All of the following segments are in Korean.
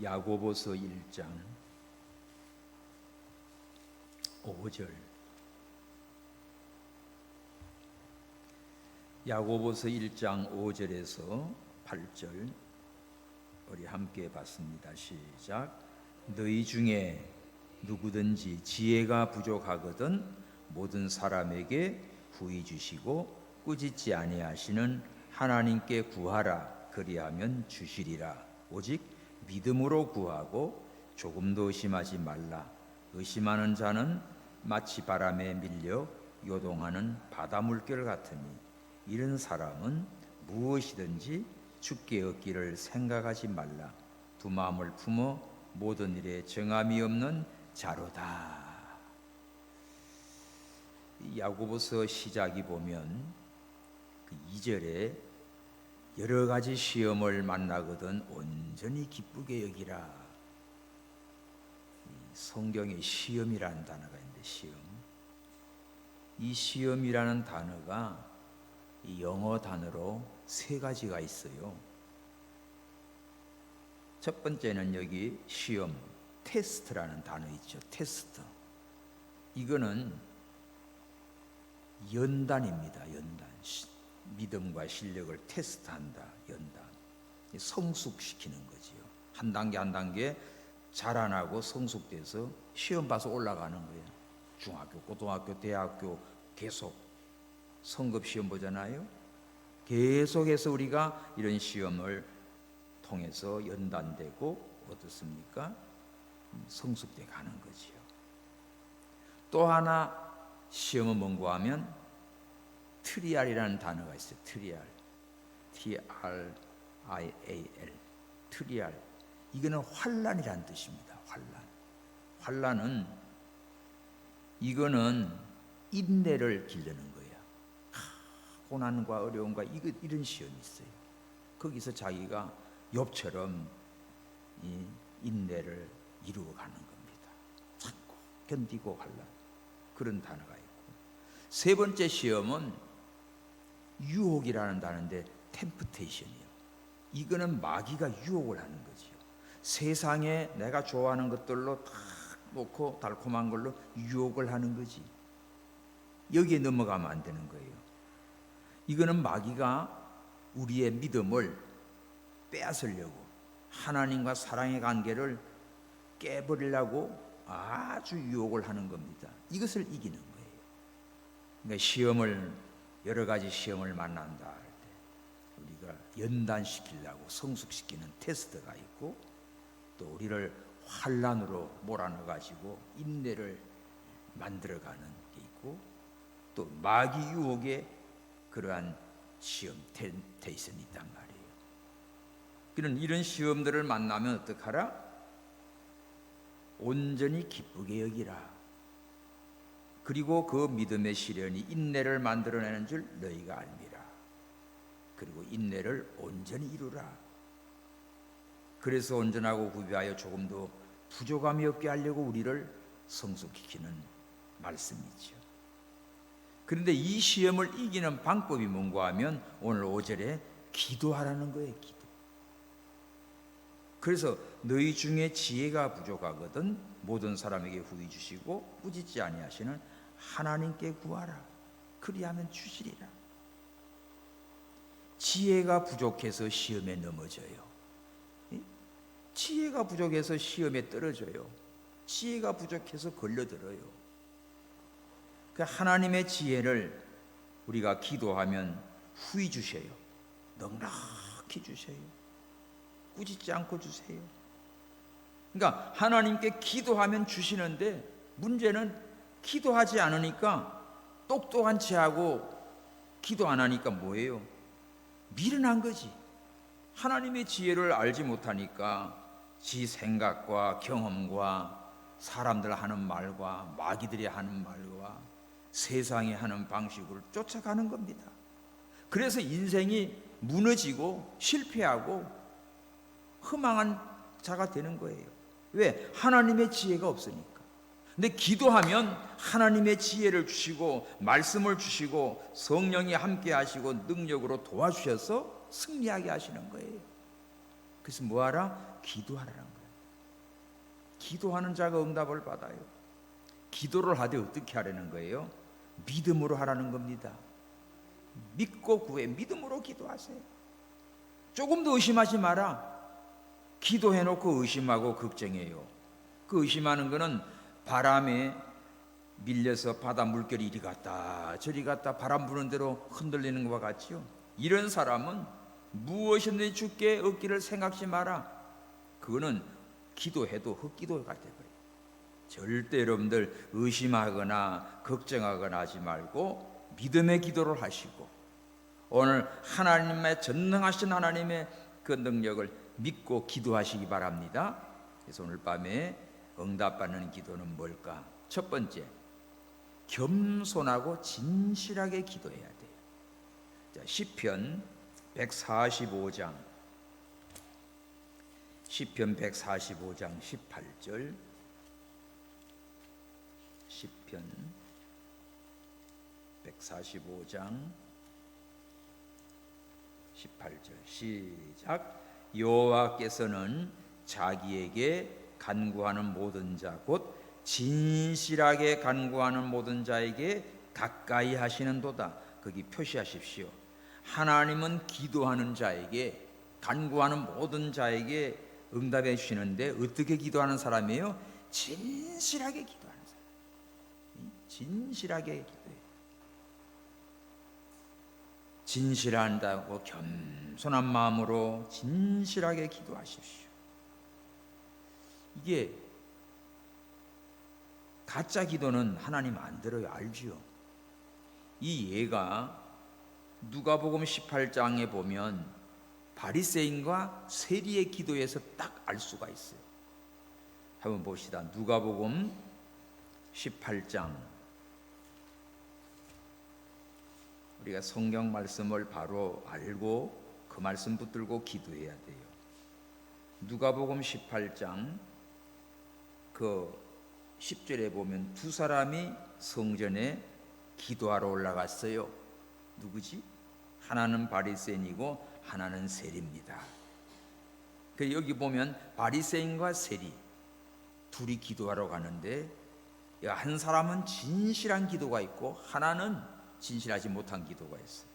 야고보서 1장 5절. 야고보서 1장 5절에서 8절 우리 함께 봤습니다. 시작. 너희 중에 누구든지 지혜가 부족하거든 모든 사람에게 후히 주시고 꾸짖지 아니하시는 하나님께 구하라. 그리하면 주시리라. 오직 믿음으로 구하고 조금도 의심하지 말라. 의심하는 자는 마치 바람에 밀려 요동하는 바다 물결 같으니 이런 사람은 무엇이든지 주께 얻기를 생각하지 말라. 두 마음을 품어 모든 일에 정함이 없는 자로다. 야고보서 시작이 보면 그 2절에 여러 가지 시험을 만나거든 온전히 기쁘게 여기라. 성경에 시험이라는 단어가 있는데 시험. 이 시험이라는 단어가 이 영어 단어로 세 가지가 있어요. 첫 번째는 여기 시험, 테스트라는 단어 있죠. 테스트. 이거는 연단입니다. 연단. 믿음과 실력을 테스트한다. 연단. 성숙시키는 거지요. 한 단계 한 단계 자라나고 성숙돼서 시험 봐서 올라가는 거예요. 중학교, 고등학교, 대학교 계속 성급 시험 보잖아요. 계속해서 우리가 이런 시험을 통해서 연단되고 어떻습니까? 성숙돼 가는 거지요. 또 하나 시험은 뭔가 하면 트리알이라는 단어가 있어요. 트리알. T-R-I-A-L. 트리알. 이거는 환난이라는 뜻입니다. 환난. 환난은 이거는 인내를 기르는 거예요. 고난과 어려움과 이런 시험이 있어요. 거기서 자기가 욥처럼 이 인내를 이루어가는 겁니다. 참고 견디고 환난. 그런 단어가 있고. 세 번째 시험은 유혹이라는 단어인데 템프테이션이요. 이거는 마귀가 유혹을 하는 거지요. 세상에 내가 좋아하는 것들로 다 놓고 달콤한 걸로 유혹을 하는 거지. 여기에 넘어가면 안 되는 거예요. 이거는 마귀가 우리의 믿음을 빼앗으려고 하나님과 사랑의 관계를 깨버리려고 아주 유혹을 하는 겁니다. 이것을 이기는 거예요. 그러니까 시험을 여러 가지 시험을 만난다 할 때 우리가 연단시키려고 성숙시키는 테스트가 있고 또 우리를 환난으로 몰아넣어 가지고 인내를 만들어가는 게 있고 또 마귀 유혹에 그러한 시험 템테이션이 있단 말이에요. 그런 이런 시험들을 만나면 어떡하라? 온전히 기쁘게 여기라. 그리고 그 믿음의 시련이 인내를 만들어내는 줄 너희가 알미라. 그리고 인내를 온전히 이루라. 그래서 온전하고 구비하여 조금도 부족함이 없게 하려고 우리를 성숙시키는 말씀이죠. 그런데 이 시험을 이기는 방법이 뭔가 하면 오늘 5절에 기도하라는 거예요. 기도. 그래서 너희 중에 지혜가 부족하거든 모든 사람에게 후히 주시고 꾸짖지 아니하시는 하나님께 구하라. 그리하면 주시리라. 지혜가 부족해서 시험에 넘어져요. 지혜가 부족해서 시험에 떨어져요. 지혜가 부족해서 걸려들어요. 그 하나님의 지혜를 우리가 기도하면 후히 주셔요. 넉넉히 주셔요. 꾸짖지 않고 주세요. 그러니까 하나님께 기도하면 주시는데 문제는 기도하지 않으니까 똑똑한 체하고 기도 안 하니까 뭐예요? 미련한 거지. 하나님의 지혜를 알지 못하니까 지 생각과 경험과 사람들 하는 말과 마귀들이 하는 말과 세상이 하는 방식으로 쫓아가는 겁니다. 그래서 인생이 무너지고 실패하고 허망한 자가 되는 거예요. 왜? 하나님의 지혜가 없으니까. 근데 기도하면 하나님의 지혜를 주시고 말씀을 주시고 성령이 함께 하시고 능력으로 도와주셔서 승리하게 하시는 거예요. 그래서 뭐하라? 기도하라는 거예요. 기도하는 자가 응답을 받아요. 기도를 하되 어떻게 하라는 거예요? 믿음으로 하라는 겁니다. 믿고 구해, 믿음으로 기도하세요. 조금도 의심하지 마라. 기도해놓고 의심하고 걱정해요. 그 의심하는 거는 바람에 밀려서 바다 물결이 이리 갔다 저리 갔다 바람 부는 대로 흔들리는 것과 같지요. 이런 사람은 무엇이든지 주께 얻기를 생각지 마라. 그거는 기도해도 헛기도가 되어버려요. 절대 여러분들 의심하거나 걱정하거나 하지 말고 믿음의 기도를 하시고 오늘 하나님의 전능하신 하나님의 그 능력을 믿고 기도하시기 바랍니다. 그래서 오늘 밤에 응답받는 기도는 뭘까? 첫 번째, 겸손하고 진실하게 기도해야 돼요. 자, 시편 145장 18절 시편 145장 18절 시작. 여호와께서는 자기에게 간구하는 모든 자 곧 진실하게 간구하는 모든 자에게 가까이 하시는도다. 거기 표시하십시오. 하나님은 기도하는 자에게 간구하는 모든 자에게 응답해 주시는데 어떻게 기도하는 사람이에요? 진실하게 기도하는 사람. 진실하게 기도해요. 진실한다고 겸손한 마음으로 진실하게 기도하십시오. 이게 가짜 기도는 하나님 안 들어요. 알지요? 이 예가 누가복음 18장에 보면 바리새인과 세리의 기도에서 딱 알 수가 있어요. 한번 봅시다. 누가복음 18장. 우리가 성경 말씀을 바로 알고 그 말씀 붙들고 기도해야 돼요. 누가복음 18장 그 10절에 보면 두 사람이 성전에 기도하러 올라갔어요. 누구지? 하나는 바리새인이고 하나는 세리입니다. 여기 보면 바리새인과 세리 둘이 기도하러 가는데 한 사람은 진실한 기도가 있고 하나는 진실하지 못한 기도가 있어요.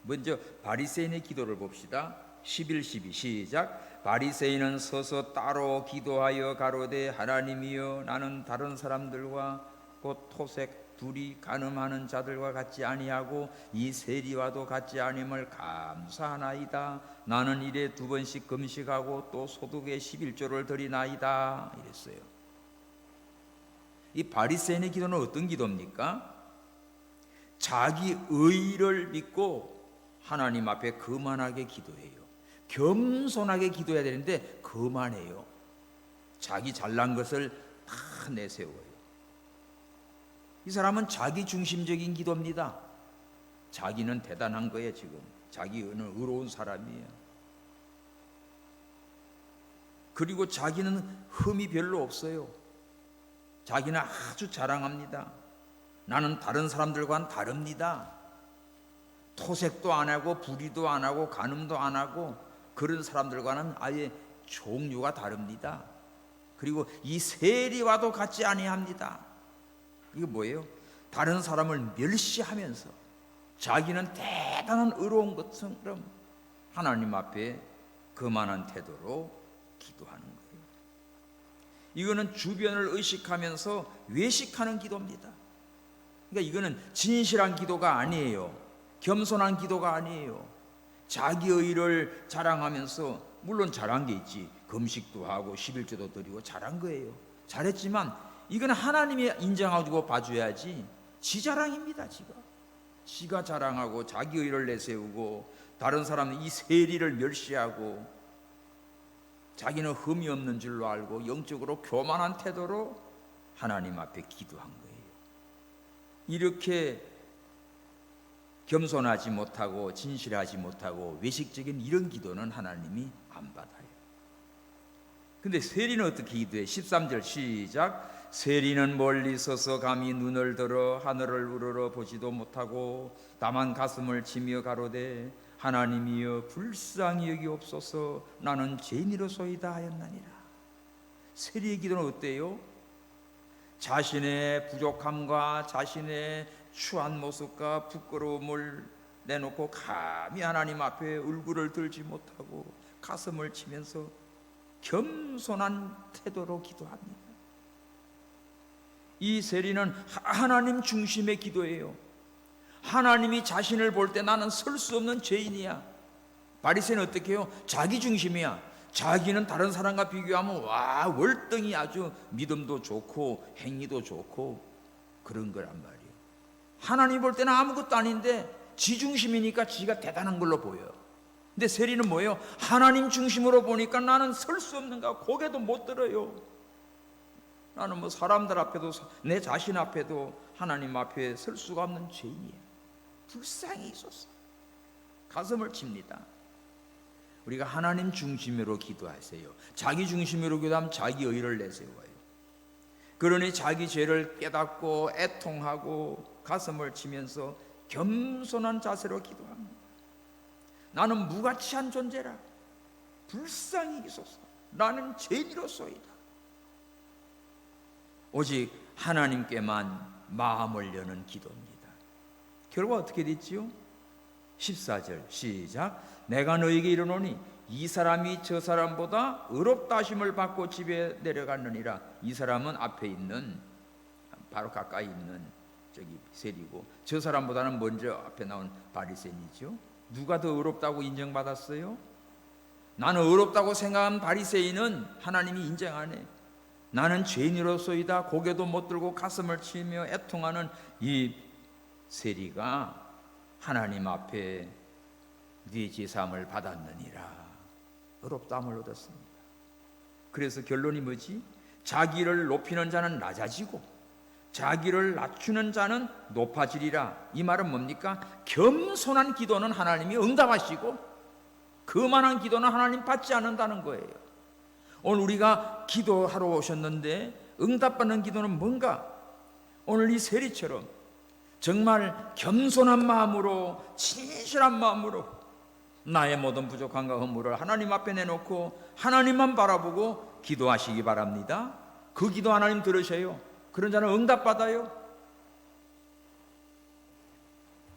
먼저 바리새인의 기도를 봅시다. 11, 12 시작. 바리새인은 서서 따로 기도하여 가로되 하나님이여 나는 다른 사람들과 곧 토색 둘이 간음하는 자들과 같지 아니하고 이 세리와도 같지 아님을 감사하나이다. 나는 일에 2번씩 금식하고 또 소득의 11조를 드리나이다. 이랬어요. 이 바리새인의 기도는 어떤 기도입니까? 자기 의를 믿고 하나님 앞에 거만하게 기도해요. 겸손하게 기도해야 되는데 거만해요. 자기 잘난 것을 다 내세워요. 이 사람은 자기 중심적인 기도입니다. 자기는 대단한 거예요. 지금 자기는 의로운 사람이에요. 그리고 자기는 흠이 별로 없어요. 자기는 아주 자랑합니다. 나는 다른 사람들과는 다릅니다. 토색도 안 하고 불의도 안 하고 간음도 안 하고 그런 사람들과는 아예 종류가 다릅니다. 그리고 이 세리와도 같지 아니합니다. 이거 뭐예요? 다른 사람을 멸시하면서 자기는 대단한 의로운 것처럼 하나님 앞에 거만한 태도로 기도하는 거예요. 이거는 주변을 의식하면서 외식하는 기도입니다. 그러니까 이거는 진실한 기도가 아니에요. 겸손한 기도가 아니에요. 자기 의를 자랑하면서 물론 잘한 게 있지. 금식도 하고 11조도 드리고 잘한 거예요. 잘했지만 이건 하나님이 인정하고 봐줘야지 지 자랑입니다. 지가 자랑하고 자기 의를 내세우고 다른 사람은 이 세리를 멸시하고 자기는 흠이 없는 줄로 알고 영적으로 교만한 태도로 하나님 앞에 기도한 거예요. 이렇게 겸손하지 못하고 진실하지 못하고 외식적인 이런 기도는 하나님이 안 받아요. 근데 세리는 어떻게 기도해? 13절 시작. 세리는 멀리 서서 감히 눈을 들어 하늘을 우러러 보지도 못하고 다만 가슴을 치며 가로되 하나님이여 불쌍히 여기옵소서 나는 죄인이로소이다 하였나니라. 세리의 기도는 어때요? 자신의 부족함과 자신의 추한 모습과 부끄러움을 내놓고 감히 하나님 앞에 얼굴을 들지 못하고 가슴을 치면서 겸손한 태도로 기도합니다. 이 세리는 하나님 중심의 기도예요. 하나님이 자신을 볼 때 나는 설 수 없는 죄인이야. 바리새인은 어떻게 해요? 자기 중심이야. 자기는 다른 사람과 비교하면 와 월등히 아주 믿음도 좋고 행위도 좋고 그런 거란 말이에요. 하나님 볼 때는 아무것도 아닌데 지 중심이니까 지가 대단한 걸로 보여요. 근데 세리는 뭐예요? 하나님 중심으로 보니까 나는 설 수 없는가, 고개도 못 들어요. 나는 뭐 사람들 앞에도 내 자신 앞에도 하나님 앞에 설 수가 없는 죄인이에요. 불쌍히 있었어. 가슴을 칩니다. 우리가 하나님 중심으로 기도하세요. 자기 중심으로 기도하면 자기 의를 내세워요. 그러니 자기 죄를 깨닫고 애통하고 가슴을 치면서 겸손한 자세로 기도합니다. 나는 무가치한 존재라. 불쌍히 여기소서. 나는 죄인이로소이다. 오직 하나님께만 마음을 여는 기도입니다. 결과 어떻게 됐지요? 14절 시작. 내가 너에게 이르노니 이 사람이 저 사람보다 의롭다 하심을 받고 집에 내려갔느니라. 이 사람은 앞에 있는 바로 가까이 있는 저기 세리고, 저 사람보다는 먼저 앞에 나온 바리새인이죠. 누가 더 의롭다고 인정받았어요? 나는 의롭다고 생각한 바리새인은 하나님이 인정 안 해. 나는 죄인으로서이다. 고개도 못 들고 가슴을 치며 애통하는 이 세리가 하나님 앞에 네 제사함을 받았느니라. 의롭다함을 얻었습니다. 그래서 결론이 뭐지? 자기를 높이는 자는 낮아지고 자기를 낮추는 자는 높아지리라. 이 말은 뭡니까? 겸손한 기도는 하나님이 응답하시고 그만한 기도는 하나님 받지 않는다는 거예요. 오늘 우리가 기도하러 오셨는데 응답받는 기도는 뭔가? 오늘 이 세리처럼 정말 겸손한 마음으로, 진실한 마음으로 나의 모든 부족함과 허물을 하나님 앞에 내놓고 하나님만 바라보고 기도하시기 바랍니다. 그 기도 하나님 들으셔요. 그런 자는 응답받아요.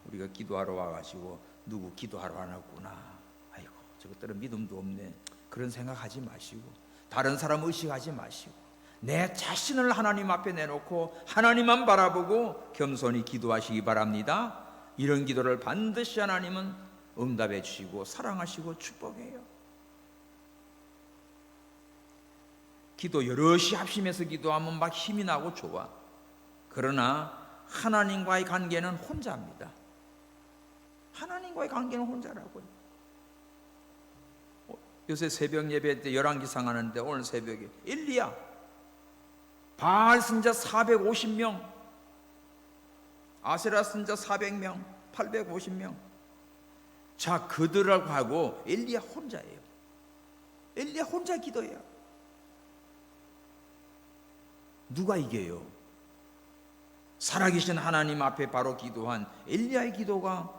우리가 기도하러 와가지고 누구 기도하러 안 왔구나, 아이고 저것들은 믿음도 없네, 그런 생각하지 마시고 다른 사람 의식하지 마시고 내 자신을 하나님 앞에 내놓고 하나님만 바라보고 겸손히 기도하시기 바랍니다. 이런 기도를 반드시 하나님은 응답해 주시고 사랑하시고 축복해요. 기도 여럿이 합심해서 기도하면 막 힘이 나고 좋아. 그러나 하나님과의 관계는 혼자입니다. 하나님과의 관계는 혼자라고요. 요새 새벽 예배 때 열왕기상 하는데 오늘 새벽에 엘리야 바알 선자 450명, 아세라 선자 400명, 850명. 자, 그들하고 하고 엘리야 혼자예요. 엘리야 혼자 기도해요. 누가 이겨요? 살아계신 하나님 앞에 바로 기도한 엘리야의 기도가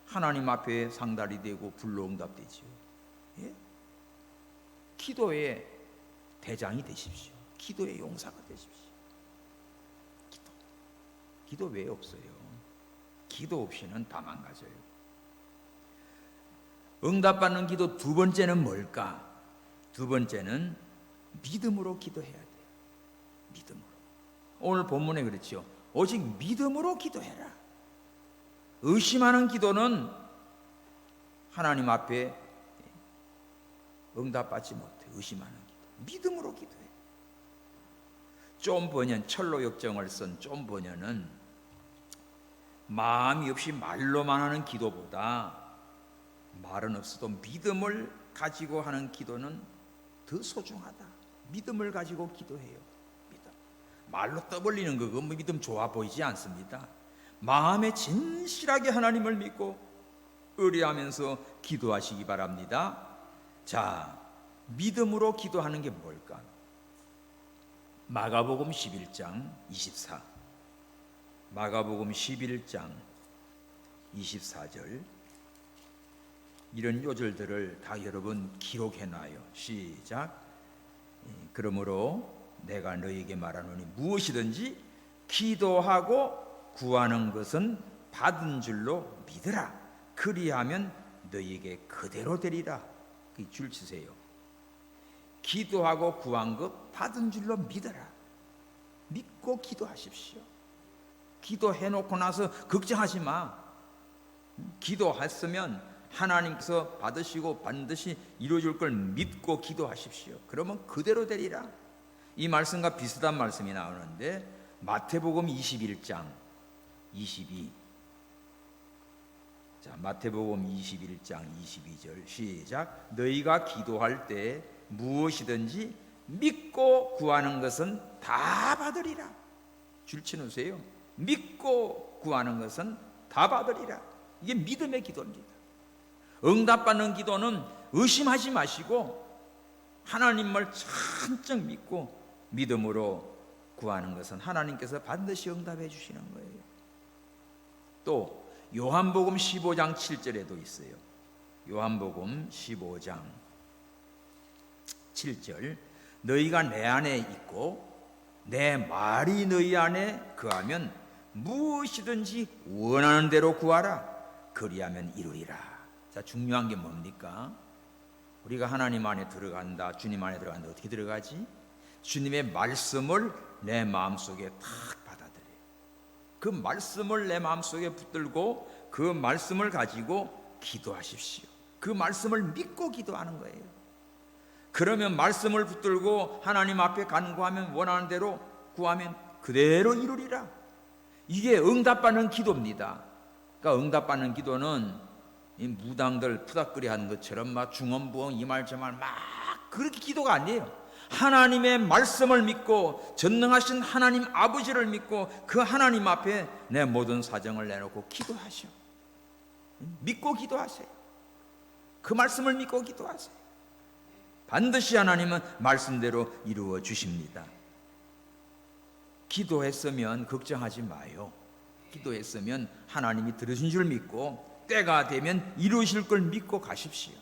하나님 앞에 상달이 되고 불로 응답되지요. 예? 기도의 대장이 되십시오. 기도의 용사가 되십시오. 기도 왜 없어요? 기도 없이는 다 망가져요. 응답받는 기도 두 번째는 뭘까? 두 번째는 믿음으로 기도해야 돼요. 믿음으로. 오늘 본문에 그렇죠. 오직 믿음으로 기도해라. 의심하는 기도는 하나님 앞에 응답받지 못해. 의심하는 기도. 믿음으로 기도해. 좀 번연, 철로 역정을 쓴 좀 번연은 마음이 없이 말로만 하는 기도보다 말은 없어도 믿음을 가지고 하는 기도는 더 소중하다. 믿음을 가지고 기도해요. 믿음. 말로 떠벌리는 거 그거 믿음 좋아 보이지 않습니다. 마음에 진실하게 하나님을 믿고 의뢰하면서 기도하시기 바랍니다. 자, 믿음으로 기도하는 게 뭘까? 마가복음 11장 24, 마가복음 11장 24절, 이런 요절들을 다 여러분 기록해놔요. 시작. 그러므로 내가 너희에게 말하노니 무엇이든지 기도하고 구하는 것은 받은 줄로 믿으라. 그리하면 너희에게 그대로 되리라. 줄 치세요. 기도하고 구한 것 받은 줄로 믿어라. 믿고 기도하십시오. 기도해놓고 나서 걱정하지 마. 기도했으면 하나님께서 받으시고 반드시 이루어질 걸 믿고 기도하십시오. 그러면 그대로 되리라. 이 말씀과 비슷한 말씀이 나오는데 마태복음 21장 22. 자, 마태복음 21장 22절 시작. 너희가 기도할 때 무엇이든지 믿고 구하는 것은 다 받으리라. 줄쳐놓으세요. 믿고 구하는 것은 다 받으리라. 이게 믿음의 기도입니다. 응답받는 기도는 의심하지 마시고 하나님을 천적 믿고 믿음으로 구하는 것은 하나님께서 반드시 응답해 주시는 거예요. 또 요한복음 15장 7절에도 있어요. 요한복음 15장 7절 너희가 내 안에 있고 내 말이 너희 안에 거하면 무엇이든지 원하는 대로 구하라. 그리하면 이루리라. 자, 중요한 게 뭡니까? 우리가 하나님 안에 들어간다, 주님 안에 들어간다. 어떻게 들어가지? 주님의 말씀을 내 마음속에 탁 받아들여요. 그 말씀을 내 마음속에 붙들고 그 말씀을 가지고 기도하십시오. 그 말씀을 믿고 기도하는 거예요. 그러면 말씀을 붙들고 하나님 앞에 간구하면 원하는 대로 구하면 그대로 이루리라. 이게 응답받는 기도입니다. 그러니까 응답받는 기도는 이 무당들 푸닥거리 하는 것처럼 막 중언부언 이 말 저 말 막 그렇게 기도가 아니에요. 하나님의 말씀을 믿고 전능하신 하나님 아버지를 믿고 그 하나님 앞에 내 모든 사정을 내놓고 기도하시오. 믿고 기도하세요. 그 말씀을 믿고 기도하세요. 반드시 하나님은 말씀대로 이루어 주십니다. 기도했으면 걱정하지 마요. 기도했으면 하나님이 들으신 줄 믿고 때가 되면 이루실 걸 믿고 가십시오.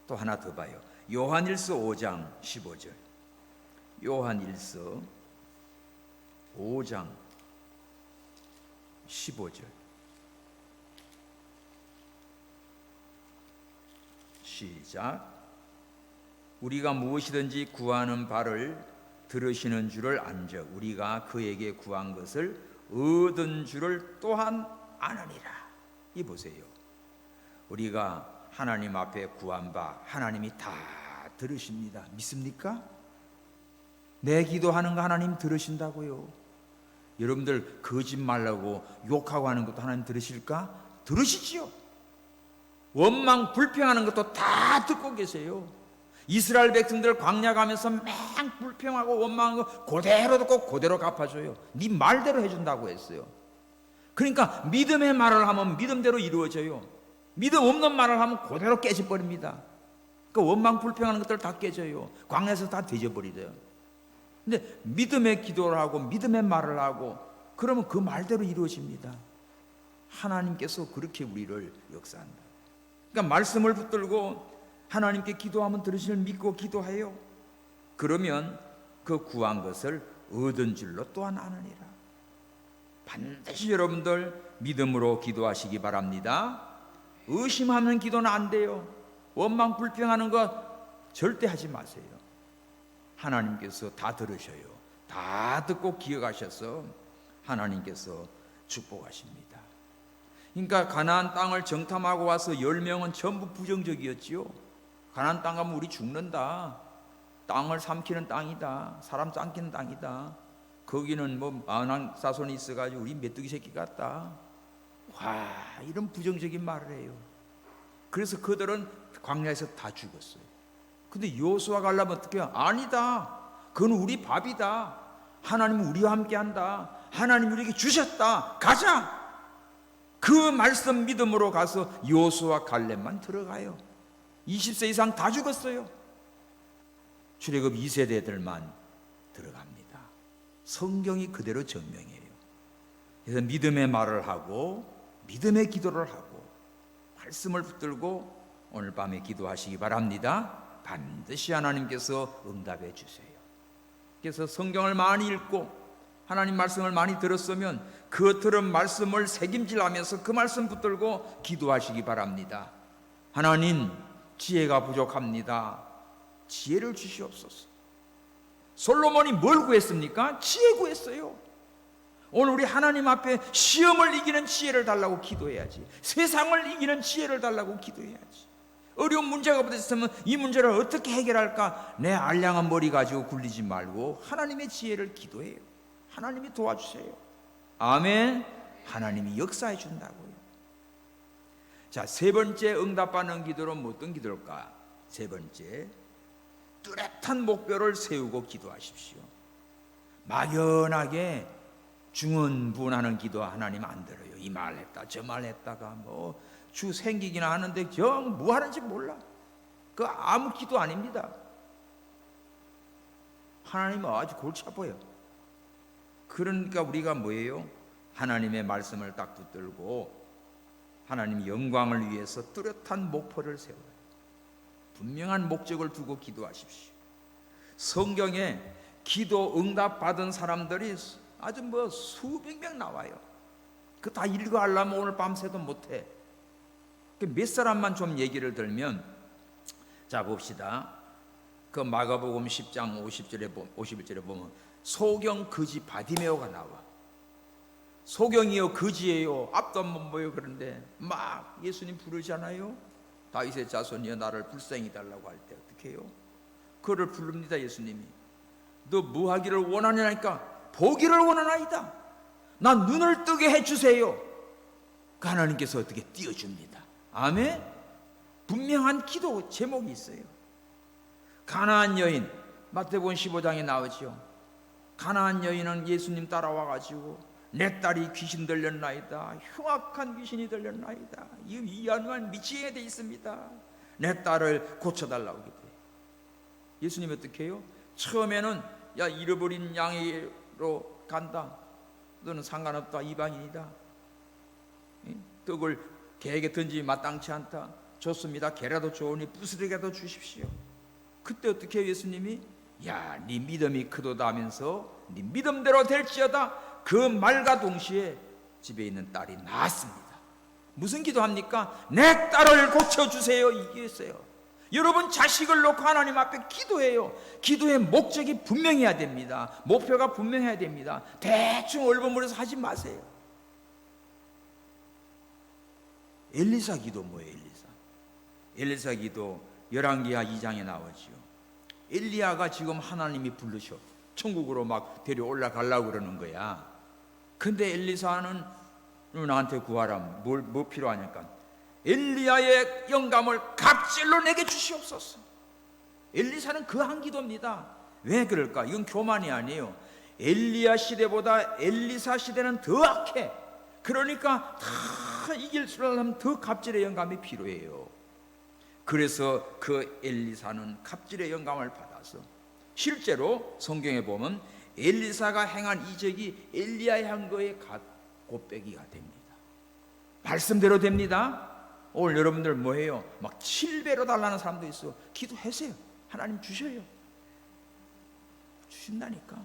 또 하나 더 봐요. 요한일서 5장 15절. 요한일서 5장 15절. 시작. 우리가 무엇이든지 구하는 바를 들으시는 줄을 안적 우리가 그에게 구한 것을 얻은 줄을 또한 아느니라. 이 보세요. 우리가 하나님 앞에 구한 바 하나님이 다 들으십니다. 믿습니까? 내 기도하는 거 하나님 들으신다고요. 여러분들 거짓말하고 욕하고 하는 것도 하나님 들으실까? 들으시지요. 원망 불평하는 것도 다 듣고 계세요. 이스라엘 백성들 광야 가면서 맹 불평하고 원망하는 거 그대로 듣고 그대로 갚아줘요. 네 말대로 해준다고 했어요. 그러니까 믿음의 말을 하면 믿음대로 이루어져요. 믿음 없는 말을 하면 그대로 깨져버립니다. 그 원망 불평하는 것들 다 깨져요. 광야에서 다 뒤져버리죠. 근데 믿음의 기도를 하고 믿음의 말을 하고 그러면 그 말대로 이루어집니다. 하나님께서 그렇게 우리를 역사한다. 그러니까 말씀을 붙들고 하나님께 기도하면 들으시는 믿고 기도해요. 그러면 그 구한 것을 얻은 줄로 또한 아느니라. 반드시 여러분들 믿음으로 기도하시기 바랍니다. 의심하는 기도는 안 돼요. 원망 불평하는 거 절대 하지 마세요. 하나님께서 다 들으셔요. 다 듣고 기억하셔서 하나님께서 축복하십니다. 그러니까 가나안 땅을 정탐하고 와서 10명은 전부 부정적이었지요. 가나안 땅 가면 우리 죽는다. 땅을 삼키는 땅이다. 사람 삼키는 땅이다. 거기는 뭐 아낙 사손이 있어가지고 우리 메뚜기 새끼 같다. 와, 이런 부정적인 말을 해요. 그래서 그들은 광야에서 다 죽었어요. 근데 여호수아가 가려면 어떻게 해요? 아니다. 그건 우리 밥이다. 하나님은 우리와 함께한다. 하나님 우리에게 주셨다. 가자. 그 말씀 믿음으로 가서 여호수아 갈렙만 들어가요. 20세 이상 다 죽었어요. 출애굽 2세대들만 들어갑니다. 성경이 그대로 증명해요. 그래서 믿음의 말을 하고 믿음의 기도를 하고 말씀을 붙들고 오늘 밤에 기도하시기 바랍니다. 반드시 하나님께서 응답해 주세요. 그래서 성경을 많이 읽고 하나님 말씀을 많이 들었으면 그 들은 말씀을 새김질하면서 그 말씀 붙들고 기도하시기 바랍니다. 하나님, 지혜가 부족합니다. 지혜를 주시옵소서. 솔로몬이 뭘 구했습니까? 지혜 구했어요. 오늘 우리 하나님 앞에 시험을 이기는 지혜를 달라고 기도해야지. 세상을 이기는 지혜를 달라고 기도해야지. 어려운 문제가 부딪히면 이 문제를 어떻게 해결할까? 내 알량한 머리 가지고 굴리지 말고 하나님의 지혜를 기도해요. 하나님이 도와주세요. 아멘. 하나님이 역사해 준다고요. 자, 세 번째 응답받는 기도는 어떤 기도일까? 세 번째, 뚜렷한 목표를 세우고 기도하십시오. 막연하게 중언부언하는 기도 하나님 안 들어요. 이 말 했다 저 말 했다가 주 생기기나 하는데 정 뭐 하는지 몰라. 그 아무 기도 아닙니다. 하나님은 아주 골치 아파요. 그러니까 우리가 뭐예요? 하나님의 말씀을 딱 붙들고 하나님 영광을 위해서 뚜렷한 목표를 세워요. 분명한 목적을 두고 기도하십시오. 성경에 기도 응답 받은 사람들이 아주 수백 명 나와요. 그 다 읽어하려면 오늘 밤새도 못해. 몇 사람만 좀 얘기를 들면, 자 봅시다. 그 마가복음 10장 51절에 보면 소경 거지 바디메오가 나와. 소경이요 거지예요. 앞도 한번 보여. 그런데 막 예수님 부르잖아요. 다윗의 자손이여 나를 불쌍히 달라고 할 때 어떻게 해요? 그를 부릅니다. 예수님이 너 뭐 하기를 원하냐니까 보기를 원하나이다. 나 눈을 뜨게 해주세요. 그 하나님께서 어떻게 띄워줍니다. 아멘. 분명한 기도 제목이 있어요. 가나안 여인, 마태복음 15장에 나오죠. 가나안 여인은 예수님 따라와가지고 내 딸이 귀신 들렸나이다. 흉악한 귀신이 들렸나이다. 이 양반 미치게 돼 있습니다. 내 딸을 고쳐달라고 기도해. 예수님 어떻게 해요? 처음에는 야 잃어버린 양이로 간다. 너는 상관없다. 이방인이다. 떡을 개에게 던지기 마땅치 않다. 좋습니다. 개라도 좋으니 부스러기라도 주십시오. 그때 어떻게 해요? 예수님이 야 네 믿음이 크도다 하면서 네 믿음대로 될지어다. 그 말과 동시에 집에 있는 딸이 나았습니다. 무슨 기도합니까? 내 딸을 고쳐주세요. 이게 있어요. 여러분 자식을 놓고 하나님 앞에 기도해요. 기도의 목적이 분명해야 됩니다. 목표가 분명해야 됩니다. 대충 얼버무려서 하지 마세요. 엘리사 기도 뭐예요? 엘리사 기도 열왕기하 2장에 나오죠. 엘리야가 지금 하나님이 부르셔 천국으로 막 데려 올라가려고 그러는 거야. 근데 엘리사는 나한테 구하라. 뭐 필요하니까 엘리야의 영감을 갑질로 내게 주시옵소서. 엘리사는 그 한 기도입니다. 왜 그럴까? 이건 교만이 아니에요. 엘리야 시대보다 엘리사 시대는 더 악해. 그러니까 다 이길 줄 알면 더 갑질의 영감이 필요해요. 그래서 그 엘리사는 갑질의 영감을 받아서 실제로 성경에 보면 엘리사가 행한 이적이 엘리야의 한 거에 곱빼기가 됩니다. 말씀대로 됩니다. 오늘 여러분들 뭐해요? 막 7배로 달라는 사람도 있어. 기도하세요. 하나님 주셔요. 주신다니까.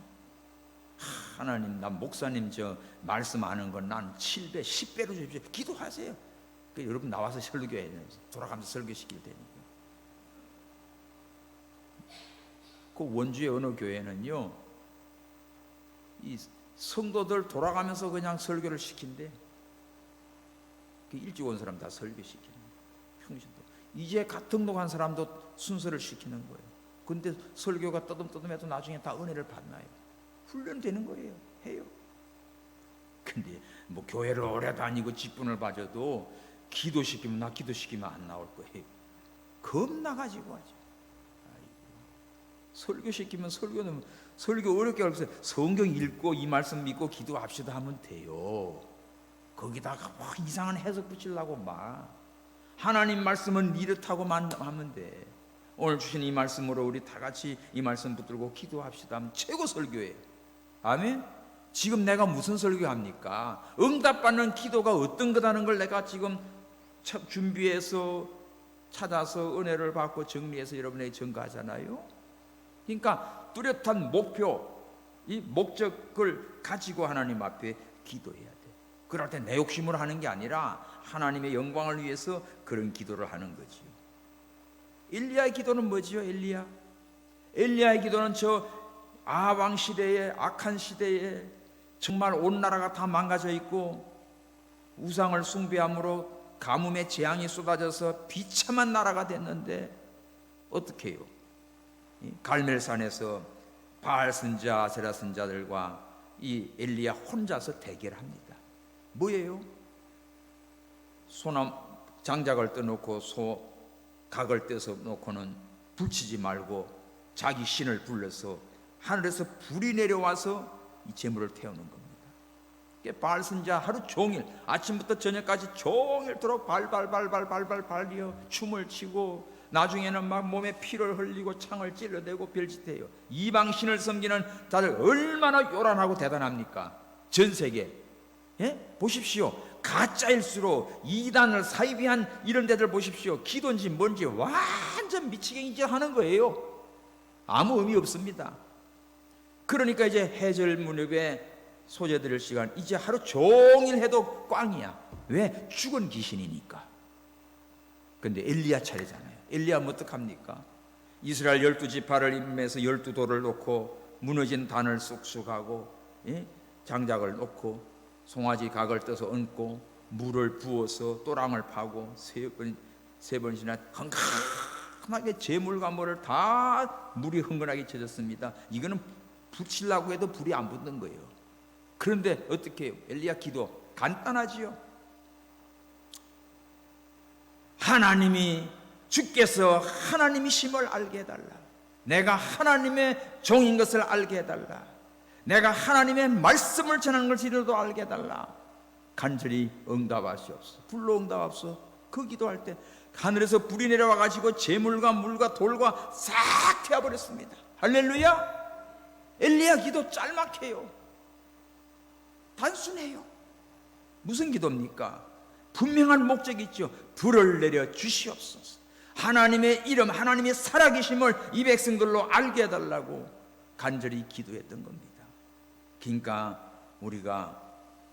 하나님 나 목사님 저 말씀 아는 건 난 7배 10배로 주십시오. 기도하세요. 여러분 나와서 설교해야 돼요. 돌아가면서 설교시킬 테니까. 그 원주의 어느 교회는요, 이 성도들 돌아가면서 그냥 설교를 시킨대. 일찍 온 사람 다 설교시키는 거예요. 평신도. 이제 갓 등록한 사람도 순서를 시키는 거예요. 근데 설교가 떠듬떠듬해도 나중에 다 은혜를 받나요? 훈련되는 거예요. 해요. 근데 뭐 교회를 오래 다니고 직분을 봐줘도 기도시키면 안 나올 거예요. 겁나가지고 하죠. 설교시키면 설교 어렵게 할 때 성경 읽고 이 말씀 믿고 기도합시다 하면 돼요. 거기다가 뭐 이상한 해석 붙이려고 막 하나님 말씀은 이렇다고만 하면 돼. 오늘 주신 이 말씀으로 우리 다 같이 이 말씀 붙들고 기도합시다 하면 최고 설교예요. 아멘. 지금 내가 무슨 설교합니까? 응답받는 기도가 어떤 거다는 걸 내가 지금 준비해서 찾아서 은혜를 받고 정리해서 여러분에게 전가하잖아요. 그러니까 뚜렷한 목표, 이 목적을 가지고 하나님 앞에 기도해야 돼. 그럴 때 내 욕심으로 하는 게 아니라 하나님의 영광을 위해서 그런 기도를 하는 거지요. 엘리야의 기도는 뭐지요? 엘리야의 기도는 저 아합 시대에, 악한 시대에 정말 온 나라가 다 망가져 있고 우상을 숭배함으로 가뭄의 재앙이 쏟아져서 비참한 나라가 됐는데 어떻게 해요? 갈멜산에서 바알 선자, 아세라 선자들과 이 엘리야 혼자서 대결합니다. 뭐예요? 소나무 장작을 떠놓고 소 각을 떼서 놓고는 불치지 말고 자기 신을 불러서 하늘에서 불이 내려와서 이 재물을 태우는 겁니다. 바알 선자 하루 종일 아침부터 저녁까지 종일토록 발발발발발발발이어 춤을 추고 나중에는 막 몸에 피를 흘리고 창을 찔러대고 별짓해요. 이방신을 섬기는 다들 얼마나 요란하고 대단합니까? 전 세계. 예? 보십시오. 가짜일수록 이단을 사이비한 이런 데들 보십시오. 기도인지 뭔지 완전 미치겠지 하는 거예요. 아무 의미 없습니다. 그러니까 이제 해절 문협에 소재 드릴 시간 이제 하루 종일 해도 꽝이야. 왜? 죽은 귀신이니까. 근데 엘리야 차례잖아요. 엘리야는 어떡합니까? 이스라엘 12지파를 임해서 12돌을 놓고 무너진 단을 쑥쑥하고 장작을 놓고 송아지 각을 떠서 얹고 물을 부어서 또랑을 파고 세 번이나 흥건하게 재물과 뭐를 다 물이 흥건하게 쳐졌습니다. 이거는 붙이려고 해도 불이 안 붙는 거예요. 그런데 어떻게 해요? 엘리야 기도 간단하지요. 하나님이 주께서 하나님이심을 알게 해달라. 내가 하나님의 종인 것을 알게 해달라. 내가 하나님의 말씀을 전하는 것을 이로도 알게 해달라. 간절히 응답하시옵소서. 불로 응답하옵소서. 그 기도할 때 하늘에서 불이 내려와 가지고 재물과 물과 돌과 싹 태워버렸습니다. 할렐루야. 엘리야 기도 짤막해요. 단순해요. 무슨 기도입니까? 분명한 목적이 있죠. 불을 내려 주시옵소서. 하나님의 이름, 하나님의 살아계심을 이 백성들로 알게 해달라고 간절히 기도했던 겁니다. 그러니까 우리가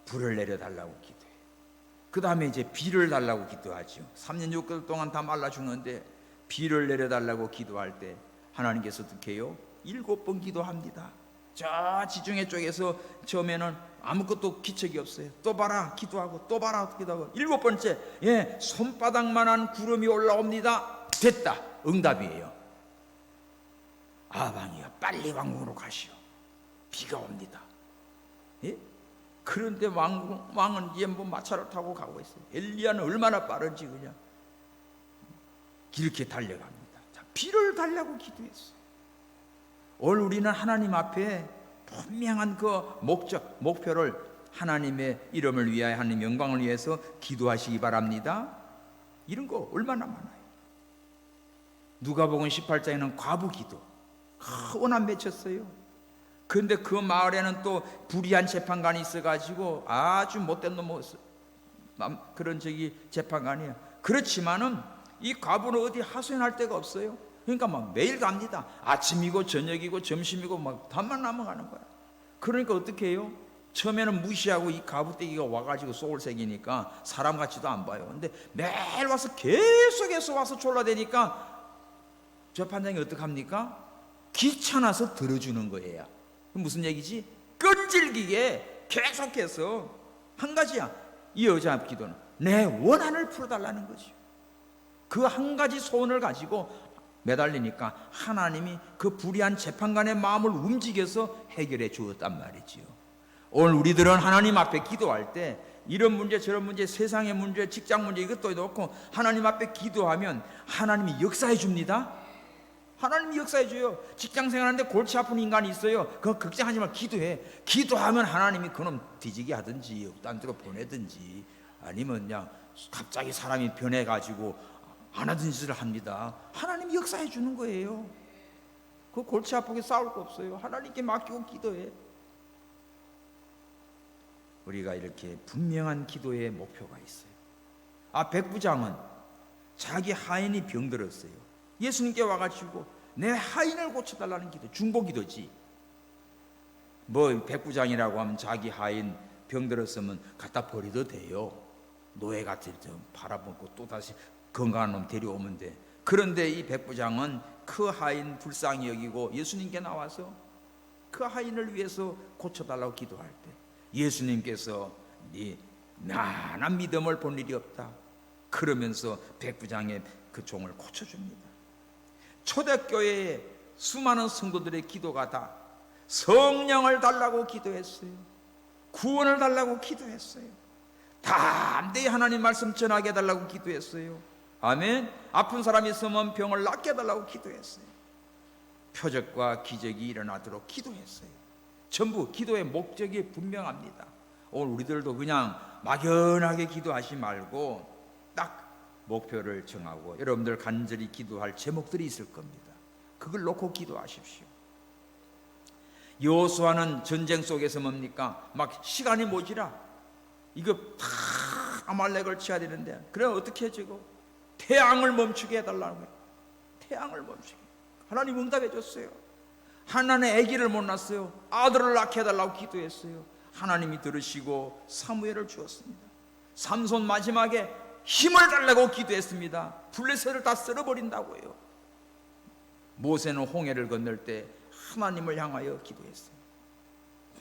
불을 내려달라고 기도해. 그 다음에 이제 비를 달라고 기도하죠. 3년 6개월 동안 다 말라 죽는데 비를 내려달라고 기도할 때 하나님께서 어떻게 해요? 7번 기도합니다. 저 지중해 쪽에서 처음에는 아무것도 기척이 없어요. 또 봐라 기도하고 또 봐라 기도하고 7번째 손바닥만한 구름이 올라옵니다. 됐다. 응답이에요. 아방이여 빨리 왕궁으로 가시오. 비가 옵니다. 예? 그런데 왕은 이제 뭐 마차를 타고 가고 있어요. 엘리야는 얼마나 빠른지 그냥 이렇게 달려갑니다. 자, 비를 달라고 기도했어요. 오늘 우리는 하나님 앞에 분명한 그 목표를 하나님의 이름을 위하여 하나님 영광을 위해서 기도하시기 바랍니다. 이런 거 얼마나 많아요. 누가복음 18장에는 과부 기도 원한 맺혔어요. 그런데 그 마을에는 또 불의한 재판관이 있어가지고 아주 못된 놈 그런 재판관이에요. 그렇지만은 이 과부는 어디 하소연할 데가 없어요. 그러니까 막 매일 갑니다. 아침이고 저녁이고 점심이고 막 답만 넘어가는 거야. 그러니까 어떻게 해요? 처음에는 무시하고 이 가부떼기가 와가지고 속을 새기니까 사람 같지도 안 봐요. 근데 매일 와서 계속해서 와서 졸라대니까 재판장이 어떡합니까? 귀찮아서 들어주는 거예요. 무슨 얘기지? 끈질기게 계속해서 한 가지야. 이 여자 기도는 내 원한을 풀어달라는 거죠. 그 한 가지 소원을 가지고 매달리니까 하나님이 그 불의한 재판관의 마음을 움직여서 해결해 주었단 말이지요. 오늘 우리들은 하나님 앞에 기도할 때 이런 문제 저런 문제 세상의 문제 직장 문제 이것도 놓고 하나님 앞에 기도하면 하나님이 역사해 줍니다. 하나님이 역사해 줘요. 직장 생활하는데 골치 아픈 인간이 있어요. 그거 걱정하지 마. 기도해. 기도하면 하나님이 그놈 뒤지게 하든지 딴 데로 보내든지 아니면 그냥 갑자기 사람이 변해가지고 안 하던 짓을 합니다. 하나님이 역사해 주는 거예요. 그 골치 아프게 싸울 거 없어요. 하나님께 맡기고 기도해. 우리가 이렇게 분명한 기도의 목표가 있어요. 백부장은 자기 하인이 병들었어요. 예수님께 와가지고 내 하인을 고쳐달라는 기도, 중보기도지. 뭐 백부장이라고 하면 자기 하인 병들었으면 갖다 버려도 돼요. 노예 같은 좀 팔아먹고 또 다시 건강한 놈 데려오면 돼. 그런데 이 백부장은 그 하인 불쌍히 여기고 예수님께 나와서 그 하인을 위해서 고쳐달라고 기도할 때 예수님께서 네 나난 믿음을 본 일이 없다 그러면서 백부장의 그 종을 고쳐줍니다. 초대교회에 수많은 성도들의 기도가 다 성령을 달라고 기도했어요. 구원을 달라고 기도했어요. 담대히 하나님 말씀 전하게 해달라고 기도했어요. 아멘. 아픈 사람이 있으면 병을 낫게 해달라고 기도했어요. 표적과 기적이 일어나도록 기도했어요. 전부 기도의 목적이 분명합니다. 오늘 우리들도 그냥 막연하게 기도하지 말고 딱 목표를 정하고 여러분들 간절히 기도할 제목들이 있을 겁니다. 그걸 놓고 기도하십시오. 여호수아는 전쟁 속에서 뭡니까? 막 시간이 모자라. 이거 다 아말렉을 쳐야 되는데 그래 어떻게 해주고 태양을 멈추게 해달라는 거예요. 태양을 멈추게. 하나님 응답해 줬어요. 하나는 아기를 못 낳았어요. 아들을 낳게 해달라고 기도했어요. 하나님이 들으시고 사무엘을 주었습니다. 삼손 마지막에 힘을 달라고 기도했습니다. 블레셋을 다 쓸어버린다고요. 모세는 홍해를 건널 때 하나님을 향하여 기도했어요.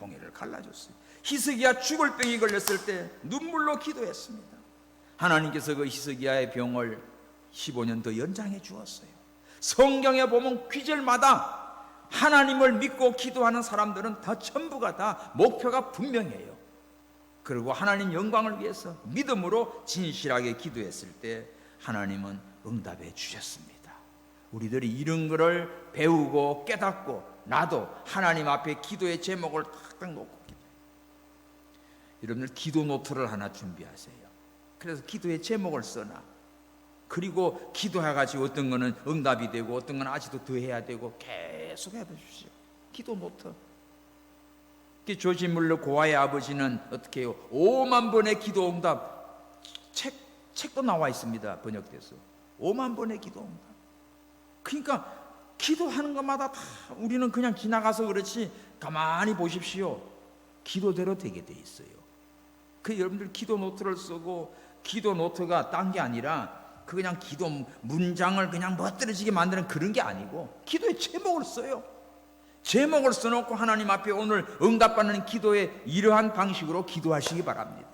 홍해를 갈라줬어요. 히스기야 죽을 병이 걸렸을 때 눈물로 기도했습니다. 하나님께서 그 히스기야의 병을 15년 더 연장해 주었어요. 성경에 보면 귀절마다 하나님을 믿고 기도하는 사람들은 다 전부가 다 목표가 분명해요. 그리고 하나님 영광을 위해서 믿음으로 진실하게 기도했을 때 하나님은 응답해 주셨습니다. 우리들이 이런 거를 배우고 깨닫고 나도 하나님 앞에 기도의 제목을 탁탁 놓고 기도해요. 여러분들 기도 노트를 하나 준비하세요. 그래서 기도의 제목을 써놔. 그리고 기도해가지고 어떤 거는 응답이 되고 어떤 건 아직도 더 해야 되고 계속 해보십시오. 기도 노트. 조지 물러 고아의 아버지는 어떻게 해요? 5만 번의 기도 응답 책도 나와 있습니다. 번역돼서 5만 번의 기도 응답. 그러니까 기도하는 것마다 다 우리는 그냥 지나가서 그렇지 가만히 보십시오. 기도대로 되게 돼 있어요. 그 여러분들 기도 노트를 쓰고 기도 노트가 딴 게 아니라 그 그냥 기도 문장을 그냥 멋들어지게 만드는 그런 게 아니고 기도의 제목을 써요. 제목을 써놓고 하나님 앞에 오늘 응답받는 기도의 이러한 방식으로 기도하시기 바랍니다.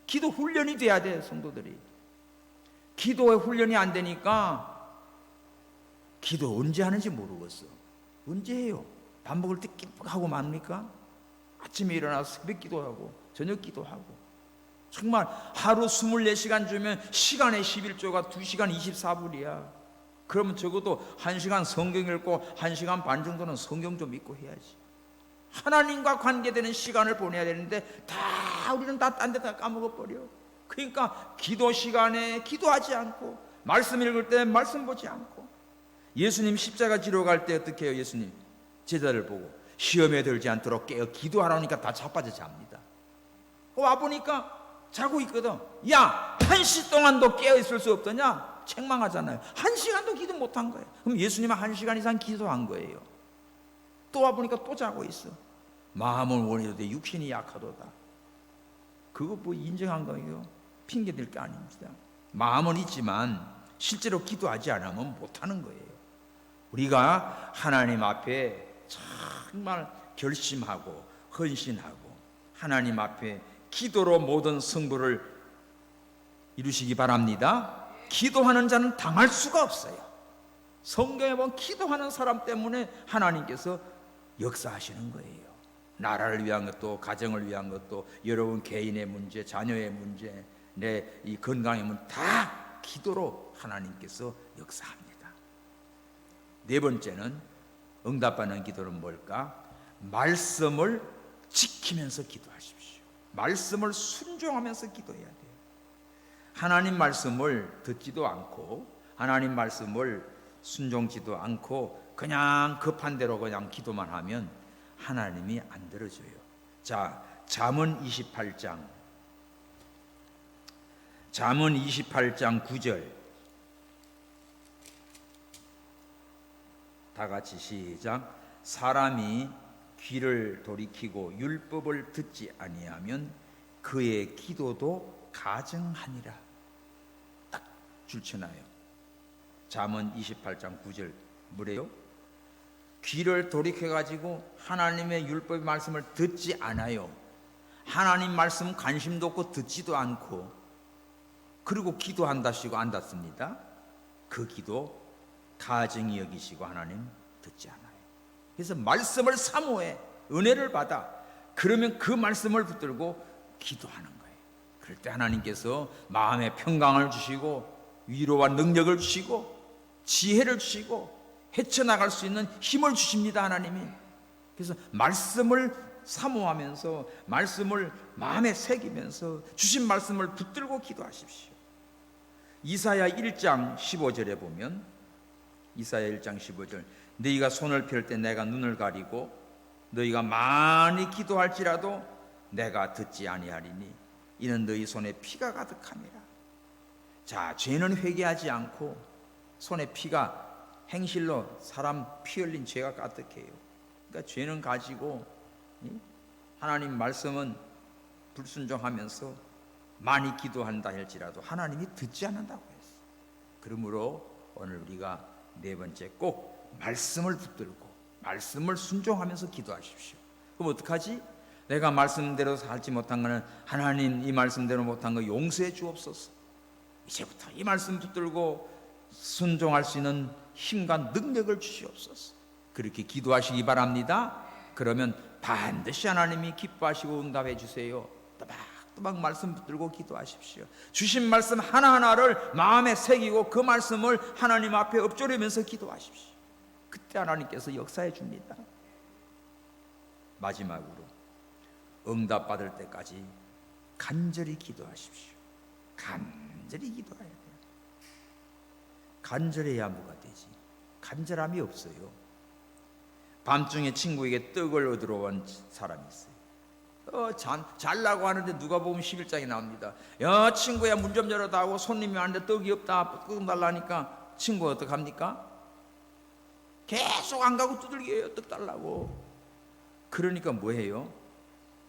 기도 훈련이 돼야 돼요, 성도들이. 기도의 훈련이 안 되니까 기도 언제 하는지 모르겠어. 언제 해요? 밥 먹을 때 하고 맙니까? 아침에 일어나서 새벽 기도하고 저녁 기도하고 정말 하루 24시간 주면 시간의 11조가 2시간 24분이야. 그러면 적어도 1시간 성경 읽고 1시간 반 정도는 성경 좀 읽고 해야지. 하나님과 관계되는 시간을 보내야 되는데 다 우리는 다 딴 데 다 까먹어버려. 그러니까 기도 시간에 기도하지 않고 말씀 읽을 때 말씀 보지 않고 예수님 십자가 지러 갈 때 어떻게 해요? 예수님 제자를 보고 시험에 들지 않도록 깨어 기도하라니까 다 자빠져 잡니다. 와보니까 자고 있거든. 야, 1시 동안도 깨어있을 수 없더냐? 책망하잖아요. 1시간도 기도 못한 거예요. 그럼 예수님은 1시간 이상 기도한 거예요. 또 와보니까 또 자고 있어. 마음은 원해도 육신이 약하도다. 그거 뭐 인정한 거예요? 핑계댈 게 아닙니다. 마음은 있지만 실제로 기도하지 않으면 못하는 거예요. 우리가 하나님 앞에 정말 결심하고 헌신하고 하나님 앞에 기도로 모든 승부를 이루시기 바랍니다. 기도하는 자는 당할 수가 없어요. 성경에 보면 기도하는 사람 때문에 하나님께서 역사하시는 거예요. 나라를 위한 것도 가정을 위한 것도 여러분 개인의 문제, 자녀의 문제, 내 이 건강의 문제 다 기도로 하나님께서 역사합니다. 네 번째는 응답받는 기도는 뭘까? 말씀을 지키면서 기도하십시오. 말씀을 순종하면서 기도해야 돼요. 하나님 말씀을 듣지도 않고 하나님 말씀을 순종지도 않고 그냥 급한 대로 그냥 기도만 하면 하나님이 안 들어줘요. 자, 잠언 28장 9절 다 같이 시작. 사람이 귀를 돌이키고 율법을 듣지 아니하면 그의 기도도 가증하니라. 딱 줄쳐놔요. 잠언 28장 9절 뭐래요? 귀를 돌이켜가지고 하나님의 율법의 말씀을 듣지 않아요. 하나님 말씀 관심도 없고 듣지도 않고, 그리고 기도한다시고 안 닿습니다. 그 기도 가증히 여기시고 하나님 듣지 않아요. 그래서 말씀을 사모해, 은혜를 받아. 그러면 그 말씀을 붙들고 기도하는 거예요. 그럴 때 하나님께서 마음의 평강을 주시고 위로와 능력을 주시고 지혜를 주시고 헤쳐나갈 수 있는 힘을 주십니다, 하나님이. 그래서 말씀을 사모하면서 말씀을 마음에 새기면서 주신 말씀을 붙들고 기도하십시오. 이사야 1장 15절에 보면, 이사야 1장 15절, 너희가 손을 펼 때 내가 눈을 가리고 너희가 많이 기도할지라도 내가 듣지 아니하리니 이는 너희 손에 피가 가득함이라. 자, 죄는 회개하지 않고 손에 피가, 행실로 사람 피 흘린 죄가 가득해요. 그러니까 죄는 가지고 하나님 말씀은 불순종하면서 많이 기도한다 할지라도 하나님이 듣지 않는다고 했어. 그러므로 오늘 우리가 네 번째, 꼭 말씀을 붙들고 말씀을 순종하면서 기도하십시오. 그럼 어떡하지? 내가 말씀대로 살지 못한 거는 하나님 이 말씀대로 못한 거 용서해 주옵소서. 이제부터 이 말씀 붙들고 순종할 수 있는 힘과 능력을 주시옵소서. 그렇게 기도하시기 바랍니다. 그러면 반드시 하나님이 기뻐하시고 응답해 주세요. 또박 말씀 붙들고 기도하십시오. 주신 말씀 하나하나를 마음에 새기고 그 말씀을 하나님 앞에 엎조리면서 기도하십시오. 그때 하나님께서 역사해 줍니다. 마지막으로 응답받을 때까지 간절히 기도하십시오. 간절히 기도해야 돼요. 간절해야 뭐가 되지? 간절함이 없어요. 밤중에 친구에게 떡을 얻으러 온 사람이 있어요. 잘라고 하는데 누가 보면 11장이 나옵니다. 야, 친구야, 문 좀 열어다 하고 손님이 왔는데 떡이 없다, 떡 달라니까 친구가 어떡합니까? 계속 안 가고 두들겨요, 떡 달라고. 그러니까 뭐예요?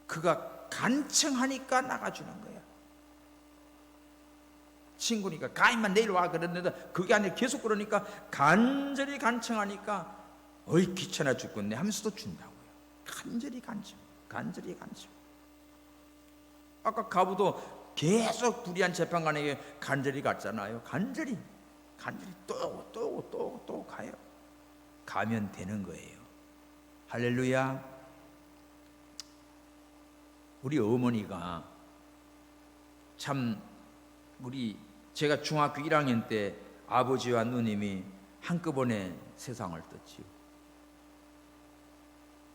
그가 간청하니까 나가주는 거야. 친구니까 가인만 내일 와 그랬는데 그게 아니라 계속 그러니까 간절히 간청하니까 어이 귀찮아 죽겠네 하면서도 준다고요. 간절히 간청, 간절히 간청. 아까 가부도 계속 불의한 재판관에게 간절히 갔잖아요. 간절히 또 가요. 가면 되는 거예요. 할렐루야. 우리 어머니가 참, 제가 중학교 1학년 때 아버지와 누님이 한꺼번에 세상을 떴지요.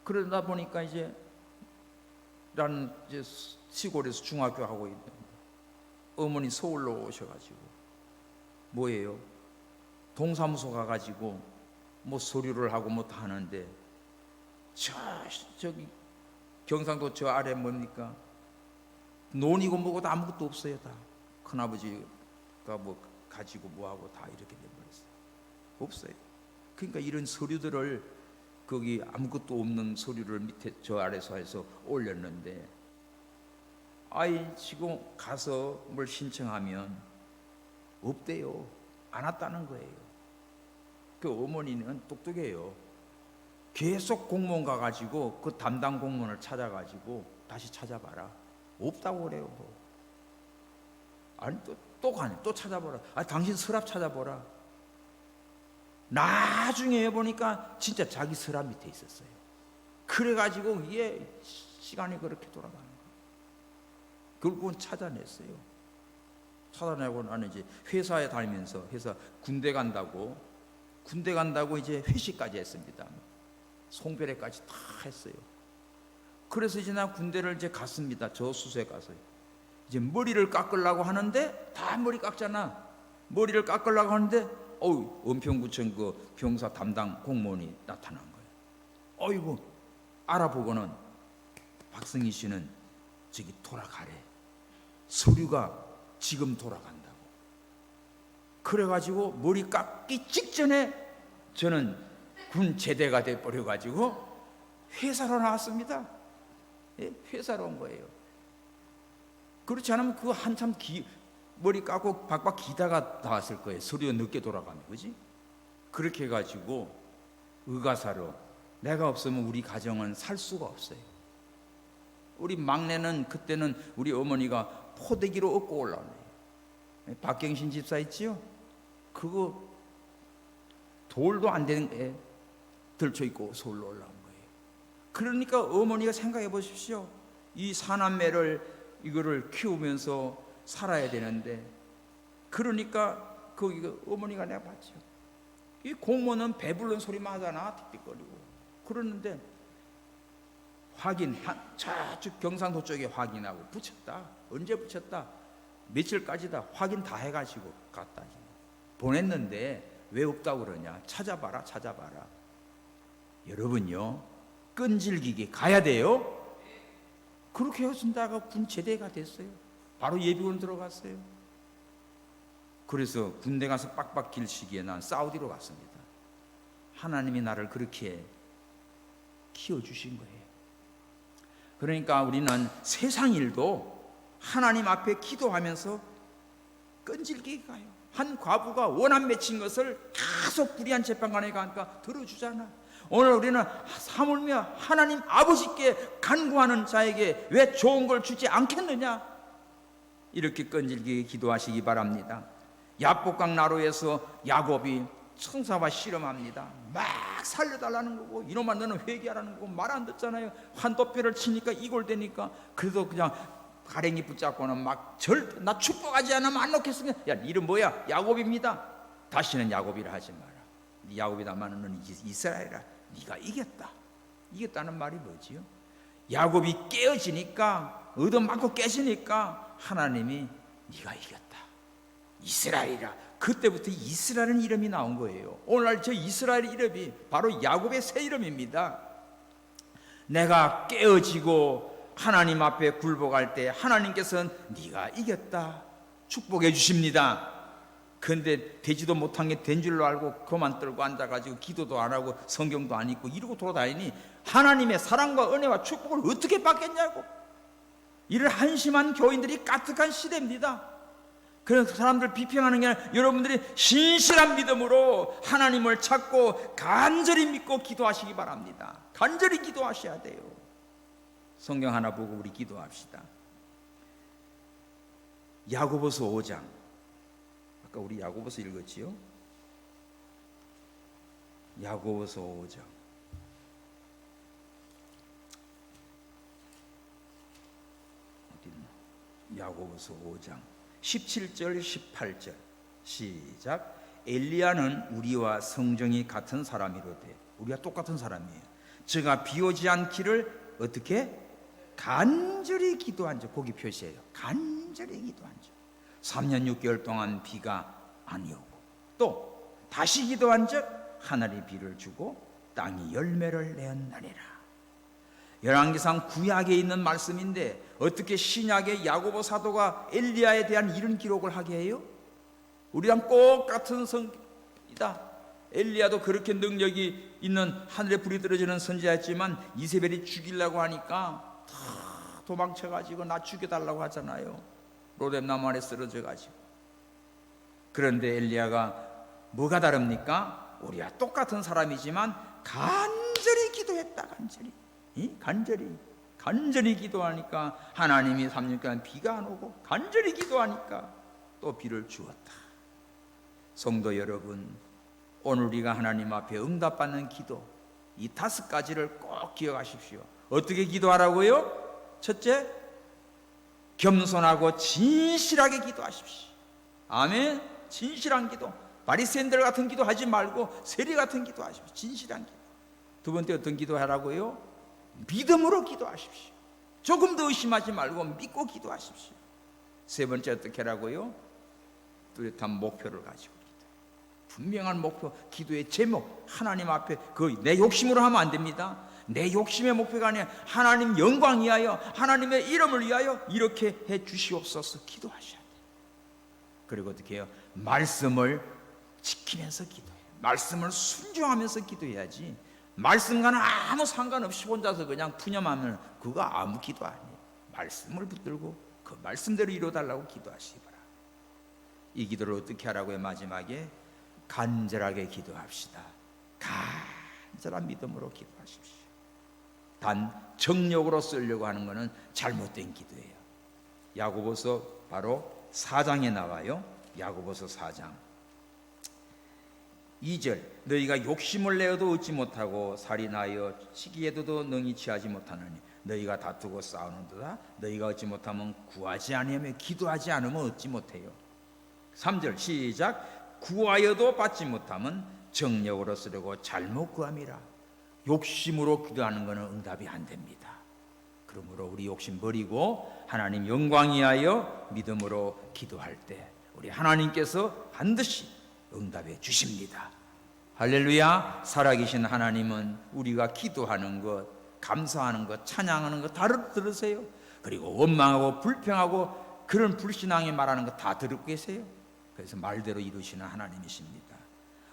그러다 보니까 나는 시골에서 중학교 하고 있는데 어머니 서울로 오셔가지고 뭐예요? 동사무소 가가지고 뭐 서류를 하고 뭐 다 하는데 저기 경상도 저 아래 뭡니까? 논이고 뭐고 다 아무것도 없어요. 다 큰아버지가 뭐 가지고 뭐하고 다 이렇게 돼버렸어요. 없어요. 그러니까 이런 서류들을 거기 아무것도 없는 서류를 밑에 저 아래서 해서 올렸는데 지금 가서 뭘 신청하면 없대요. 안 왔다는 거예요. 그 어머니는 똑똑해요. 계속 공무원 가가지고 그 담당 공무원을 찾아가지고 다시 찾아봐라. 없다고 그래요. 아니 또 가네. 또 찾아보라. 당신 서랍 찾아보라. 나중에 보니까 진짜 자기 서랍 밑에 있었어요. 그래가지고 이게 시간이 그렇게 돌아가는 거예요. 결국은 찾아냈어요. 찾아내고 나는 이제 회사에 다니면서 군대 간다고 이제 회식까지 했습니다. 송별회까지 다 했어요. 그래서 이제 나 군대를 이제 갔습니다. 저수소에 가서 이제 머리를 깎으려고 하는데 다 머리 깎잖아. 머리를 깎으려고 하는데 은평구청 그 병사 담당 공무원이 나타난 거예요. 어이구, 알아보고는 박승희 씨는 저기 돌아가래. 서류가 지금 돌아간다고. 그래가지고 머리 깎기 직전에 저는 군 제대가 돼 버려 가지고 회사로 나왔습니다. 예, 회사로 온 거예요. 그렇지 않으면 그 한참 머리 깎고 박박 기다가 나왔을 거예요. 서류가 늦게 돌아가면, 그지? 그렇게 해가지고 의가사로, 내가 없으면 우리 가정은 살 수가 없어요. 우리 막내는 그때는 우리 어머니가 포대기로 업고 올라오네요. 박경신 집사 있지요? 그거 돌도 안 되는 애 들쳐 있고 서울로 올라온 거예요. 그러니까 어머니가 생각해 보십시오. 이 사남매를 이거를 키우면서 살아야 되는데, 그러니까 거기 어머니가 내가 봤죠. 이 공무원은 배부른 소리만 하잖아, 틱틱거리고. 그러는데 저쪽 경상도 쪽에 확인하고 붙였다. 언제 붙였다? 며칠까지다. 확인 다 해가지고 갔다 보냈는데 왜 없다고 그러냐? 찾아봐라. 여러분요, 끈질기게 가야 돼요. 그렇게 해준다가 군 제대가 됐어요. 바로 예비군 들어갔어요. 그래서 군대 가서 빡빡 길 시기에 난 사우디로 갔습니다. 하나님이 나를 그렇게 키워주신 거예요. 그러니까 우리는 세상 일도 하나님 앞에 기도하면서 끈질기게 가요. 한 과부가 원한 맺힌 것을 계속 불의한 재판관에 가니까 들어주잖아. 오늘 우리는 하물며 하나님 아버지께 간구하는 자에게 왜 좋은 걸 주지 않겠느냐? 이렇게 끈질기게 기도하시기 바랍니다. 야복강 나루에서 야곱이 천사와 씨름합니다. 막 살려달라는 거고, 이놈아 너는 회개하라는 거고, 말 안 듣잖아요. 환도뼈를 치니까 이골되니까. 그래도 그냥 가랭이 붙잡고는 막 나 축복하지 않으면 안 놓겠으면, 야 이름 뭐야? 야곱입니다. 다시는 야곱이라 하지 마라. 네 야곱이다마는 너는 이스라엘이라. 네가 이겼다는 말이 뭐지요? 야곱이 깨어지니까, 얻어맞고 깨지니까 하나님이 네가 이겼다, 이스라엘이라. 그때부터 이스라엘은 이름이 나온 거예요. 오늘날 저 이스라엘 이름이 바로 야곱의 새 이름입니다. 내가 깨어지고 하나님 앞에 굴복할 때 하나님께서는 네가 이겼다 축복해 주십니다. 그런데 되지도 못한 게 된 줄로 알고 그만 떨고 앉아가지고 기도도 안 하고 성경도 안 읽고 이러고 돌아다니니 하나님의 사랑과 은혜와 축복을 어떻게 받겠냐고. 이를 한심한 교인들이 까뜩한 시대입니다. 그래서 사람들 비평하는 게 아니라 여러분들이 신실한 믿음으로 하나님을 찾고 간절히 믿고 기도하시기 바랍니다. 간절히 기도하셔야 돼요. 성경 하나 보고 우리 기도합시다. 야고보서 5장, 아까 우리 야고보서 읽었지요? 야고보서 5장 어딨나? 야고보서 5장 17절 18절 시작. 엘리야는 우리와 성정이 같은 사람이로되, 우리가 똑같은 사람이에요. 저가 비 오지 않기를 어떻게? 간절히 기도한 적. 거기 표시해요. 간절히 기도한 적. 3년 6개월 동안 비가 아니오고, 또 다시 기도한 적 하늘이 비를 주고 땅이 열매를 내었나니라. 열왕기상 구약에 있는 말씀인데 어떻게 신약의 야고보 사도가 엘리야에 대한 이런 기록을 하게 해요? 우리랑 똑같은 성이다. 엘리야도 그렇게 능력이 있는 하늘에 불이 떨어지는 선지자였지만 이세벨이 죽이려고 하니까 다 도망쳐가지고 나 죽여달라고 하잖아요. 로뎀 나무 아래 쓰러져가지고. 그런데 엘리야가 뭐가 다릅니까? 우리와 똑같은 사람이지만 간절히 기도했다. 간절히 기도하니까 하나님이 3년간 비가 안 오고, 간절히 기도하니까 또 비를 주었다. 성도 여러분, 오늘 우리가 하나님 앞에 응답받는 기도, 이 5가지를 꼭 기억하십시오. 어떻게 기도하라고요? 첫째, 겸손하고 진실하게 기도하십시오. 아멘. 진실한 기도. 바리새인들 같은 기도 하지 말고 세리 같은 기도 하십시오. 진실한 기도. 두 번째 어떤 기도 하라고요? 믿음으로 기도하십시오. 조금 더 의심하지 말고 믿고 기도하십시오. 세 번째 어떻게 하라고요? 뚜렷한 목표를 가지고 기도. 분명한 목표, 기도의 제목, 하나님 앞에 내 욕심으로 하면 안 됩니다. 내 욕심의 목표가 아니라 하나님 영광 위하여, 하나님의 이름을 위하여 이렇게 해 주시옵소서 기도하셔야 돼요. 그리고 어떻게 해요? 말씀을 지키면서 기도해요. 말씀을 순종하면서 기도해야지. 말씀과는 아무 상관없이 혼자서 그냥 푸념하면 그거 아무 기도 아니에요. 말씀을 붙들고 그 말씀대로 이루어달라고 기도하시기 바랍니다. 이 기도를 어떻게 하라고요? 마지막에 간절하게 기도합시다. 간절한 믿음으로 기도하십시오. 단 정력으로 쓰려고 하는 것은 잘못된 기도예요. 야고보서 바로 4장에 나와요. 야고보서 4장 2절, 너희가 욕심을 내어도 얻지 못하고 살인하여 시기에도 능히 취하지 못하느니 너희가 다투고 싸우는도다. 너희가 얻지 못하면 구하지 아니하며 기도하지 않으면 얻지 못해요. 3절 시작, 구하여도 받지 못하면 정력으로 쓰려고 잘못 구함이라. 욕심으로 기도하는 것은 응답이 안 됩니다. 그러므로 우리 욕심 버리고 하나님 영광 위하여 믿음으로 기도할 때 우리 하나님께서 반드시 응답해 주십니다. 할렐루야. 살아계신 하나님은 우리가 기도하는 것, 감사하는 것, 찬양하는 것 다 들으세요. 그리고 원망하고 불평하고 그런 불신앙이 말하는 것 다 듣고 계세요. 그래서 말대로 이루시는 하나님이십니다.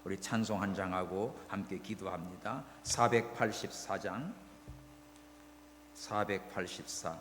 우리 찬송 한 장하고 함께 기도합니다. 484장 484